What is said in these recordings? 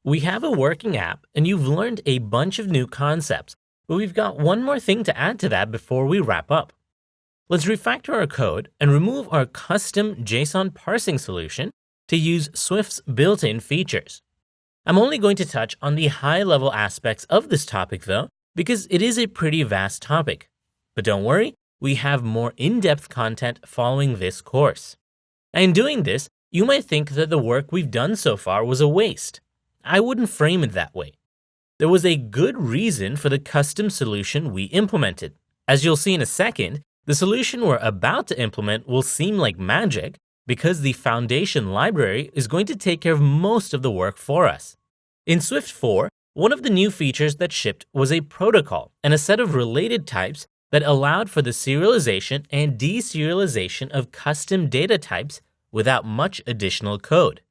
We have a working app and you've learned a bunch of new concepts, but we've got one more thing to add to that before we wrap up. Let's refactor our code and remove our custom JSON parsing solution to use Swift's built-in features. I'm only going to touch on the high-level aspects of this topic though, because it is a pretty vast topic. But don't worry, we have more in-depth content following this course. And in doing this, you might think that the work we've done so far was a waste. I wouldn't frame it that way. There was a good reason for the custom solution we implemented. As you'll see in a second, the solution we're about to implement will seem like magic because the foundation library is going to take care of most of the work for us. In Swift 4, one of the new features that shipped was a protocol and a set of related types that allowed for the serialization and deserialization of custom data types without much additional code.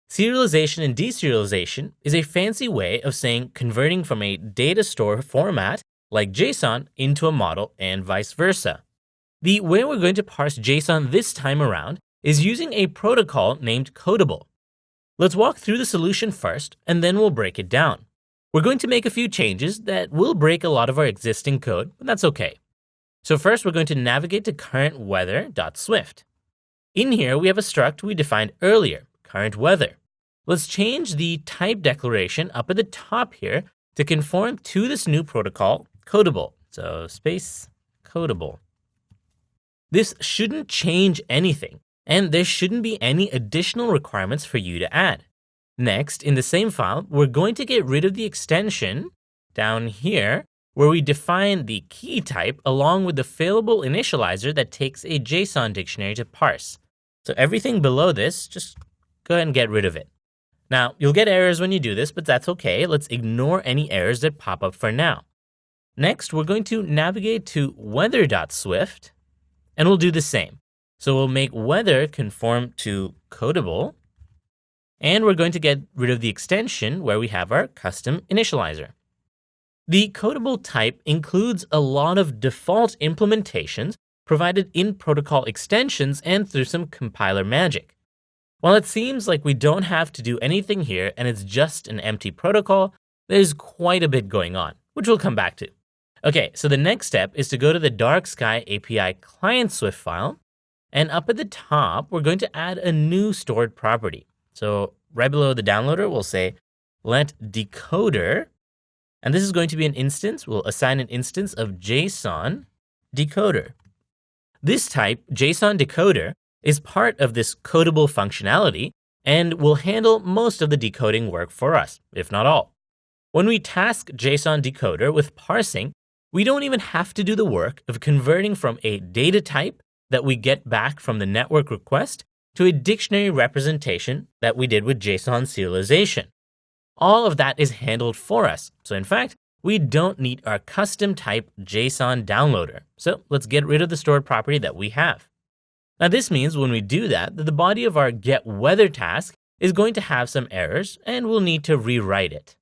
Serialization and deserialization is a fancy way of saying converting from a data store format like JSON into a model and vice versa. The way we're going to parse JSON this time around is using a protocol named Codable. Let's walk through the solution first and then we'll break it down. We're going to make a few changes that will break a lot of our existing code, but that's okay. So first we're going to navigate to currentWeather.swift. In here we have a struct we defined earlier, currentWeather. Let's change the type declaration up at the top here to conform to this new protocol, Codable. So space Codable. This shouldn't change anything, and there shouldn't be any additional requirements for you to add. Next, in the same file, we're going to get rid of the extension down here where we define the key type along with the failable initializer that takes a JSON dictionary to parse. So everything below this, just go ahead and get rid of it. Now, you'll get errors when you do this, but that's okay. Let's ignore any errors that pop up for now. Next, we're going to navigate to weather.swift, and we'll do the same. So we'll make weather conform to Codable, and we're going to get rid of the extension where we have our custom initializer. The Codable type includes a lot of default implementations provided in protocol extensions and through some compiler magic. While it seems like we don't have to do anything here and it's just an empty protocol, there's quite a bit going on, which we'll come back to. Okay, so the next step is to go to the Dark Sky API client Swift file, and up at the top, we're going to add a new stored property. So right below the downloader, we'll say let decoder, and this is going to be an instance. We'll assign an instance of JSON decoder. This type, JSON decoder, is part of this Codable functionality and will handle most of the decoding work for us, if not all. When we task JSON decoder with parsing, we don't even have to do the work of converting from a data type that we get back from the network request to a dictionary representation that we did with JSON serialization. All of that is handled for us. So in fact, we don't need our custom type JSON downloader. So let's get rid of the stored property that we have. Now this means when we do that the body of our getWeather task is going to have some errors and we'll need to rewrite it.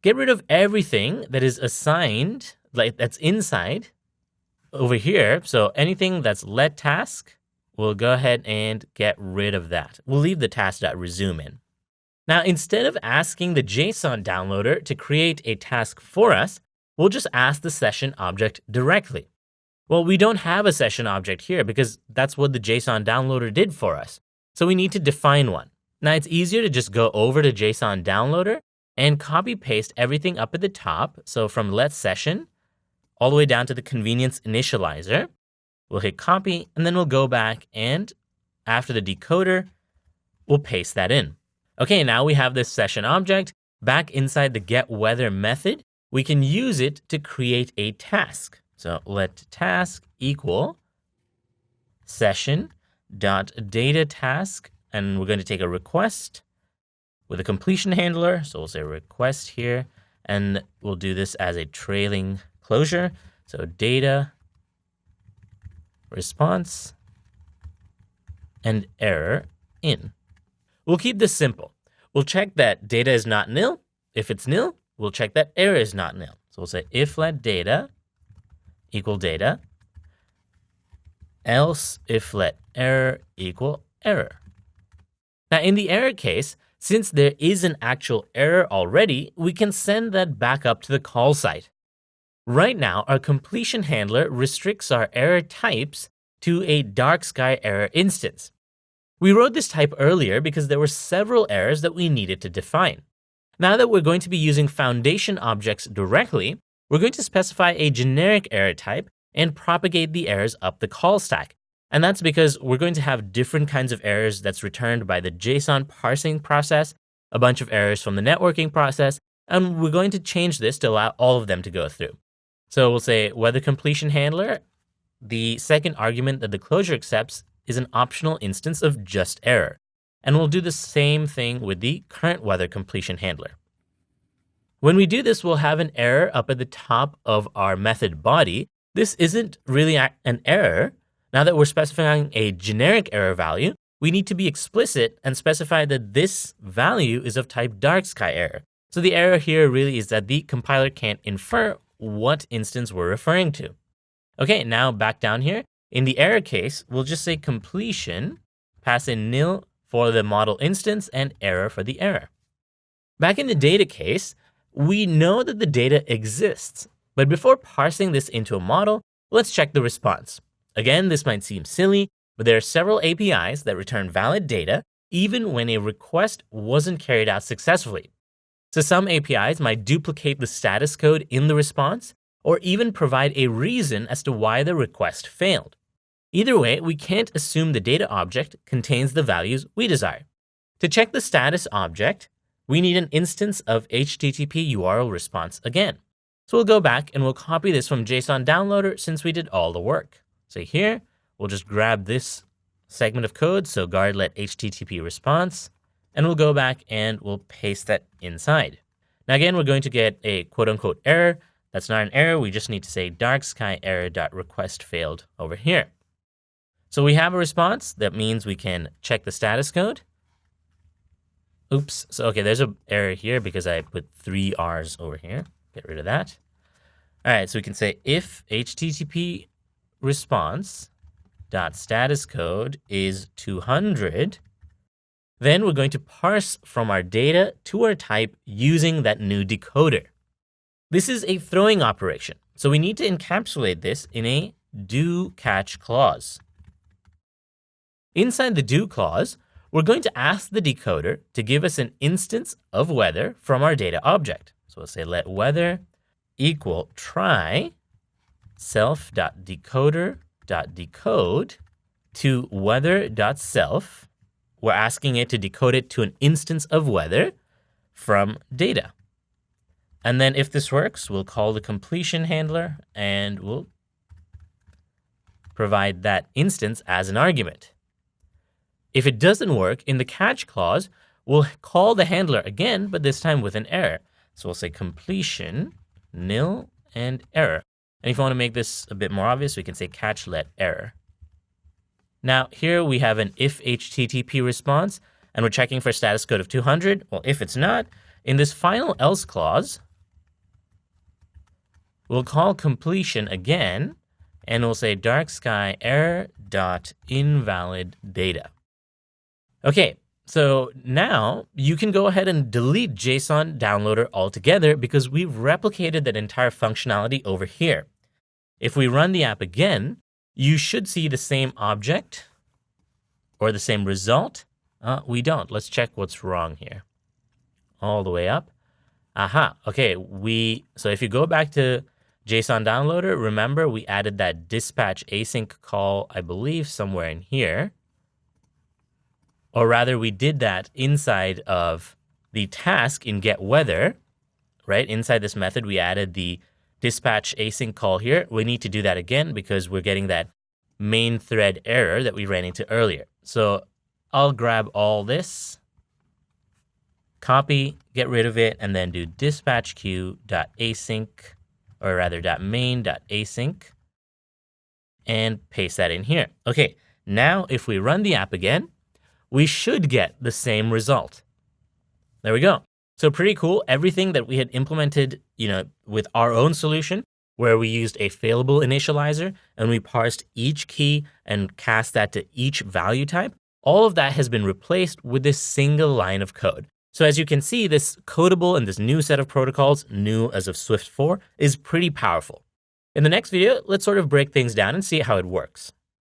Get rid of everything that is assigned, like that's inside over here. So anything that's let task, we'll go ahead and get rid of that. We'll leave the task.resume in. Now, instead of asking the JSON downloader to create a task for us, we'll just ask the session object directly. Well, we don't have a session object here because that's what the JSON downloader did for us. So we need to define one. Now, it's easier to just go over to JSON downloader and copy paste everything up at the top. So from let session all the way down to the convenience initializer, we'll hit copy and then we'll go back and after the decoder, we'll paste that in. Okay, now we have this session object back inside the getWeather method. We can use it to create a task. So let task equal session.dataTask, and we're going to take a request with a completion handler. So we'll say request here, and we'll do this as a trailing closure. So data response and error in. We'll keep this simple. We'll check that data is not nil. If it's nil, we'll check that error is not nil. So we'll say if let data equal data, else if let error equal error. Now, in the error case, since there is an actual error already, we can send that back up to the call site. Right now, our completion handler restricts our error types to a dark sky error instance. We wrote this type earlier because there were several errors that we needed to define. Now that we're going to be using foundation objects directly, we're going to specify a generic error type and propagate the errors up the call stack. And that's because we're going to have different kinds of errors that's returned by the JSON parsing process, a bunch of errors from the networking process, and we're going to change this to allow all of them to go through. So we'll say weather completion handler. The second argument that the closure accepts is an optional instance of just error. And we'll do the same thing with the current weather completion handler. When we do this, we'll have an error up at the top of our method body. This isn't really an error. Now that we're specifying a generic error value, we need to be explicit and specify that this value is of type dark sky error. So the error here really is that the compiler can't infer what instance we're referring to. Okay, now back down here. In the error case, we'll just say completion, pass in nil for the model instance and error for the error. Back in the data case, we know that the data exists, but before parsing this into a model, let's check the response. Again, this might seem silly, but there are several APIs that return valid data even when a request wasn't carried out successfully. So some APIs might duplicate the status code in the response, or even provide a reason as to why the request failed. Either way, we can't assume the data object contains the values we desire. To check the status object, we need an instance of HTTP URL response again. So we'll go back and we'll copy this from JSON downloader since we did all the work. So here, we'll just grab this segment of code, so guardlet HTTP response, and we'll go back and we'll paste that inside. Now again, we're going to get a quote unquote error. That's not an error. We just need to say dark sky error.request failed over here. So we have a response. That means we can check the status code. Oops. So, okay, there's an error here because I put 3 R's over here. Get rid of that. All right, so we can say if HTTP response dot status code is 200, then we're going to parse from our data to our type using that new decoder. This is a throwing operation, so we need to encapsulate this in a do catch clause. Inside the do clause, we're going to ask the decoder to give us an instance of weather from our data object. So we'll say let weather equal try self.decoder.decode to weather.self. We're asking it to decode it to an instance of weather from data. And then if this works, we'll call the completion handler and we'll provide that instance as an argument. If it doesn't work, in the catch clause, we'll call the handler again, but this time with an error. So we'll say completion, nil, and error. And if you want to make this a bit more obvious, we can say catch let error. Now here we have an if HTTP response, and we're checking for status code of 200. Well, if it's not, in this final else clause, we'll call completion again, and we'll say dark sky error dot invalid data. Okay, so now you can go ahead and delete JSON downloader altogether because we've replicated that entire functionality over here. If we run the app again, you should see the same object or the same result. We don't. Let's check what's wrong here. All the way up. Aha, okay, so if you go back to JSON downloader, remember we added that dispatch async call, I believe somewhere in here. Or rather, we did that inside of the task in getWeather, right? Inside this method, we added the dispatch async call here. We need to do that again because we're getting that main thread error that we ran into earlier. So I'll grab all this, copy, get rid of it, and then do dispatch queue.async, or rather .main.async, and paste that in here. Okay, now if we run the app again, we should get the same result. There we go. So pretty cool. Everything that we had implemented, with our own solution, where we used a failable initializer and we parsed each key and cast that to each value type, all of that has been replaced with this single line of code. So as you can see, this Codable and this new set of protocols, new as of Swift 4, is pretty powerful. In the next video, let's sort of break things down and see how it works.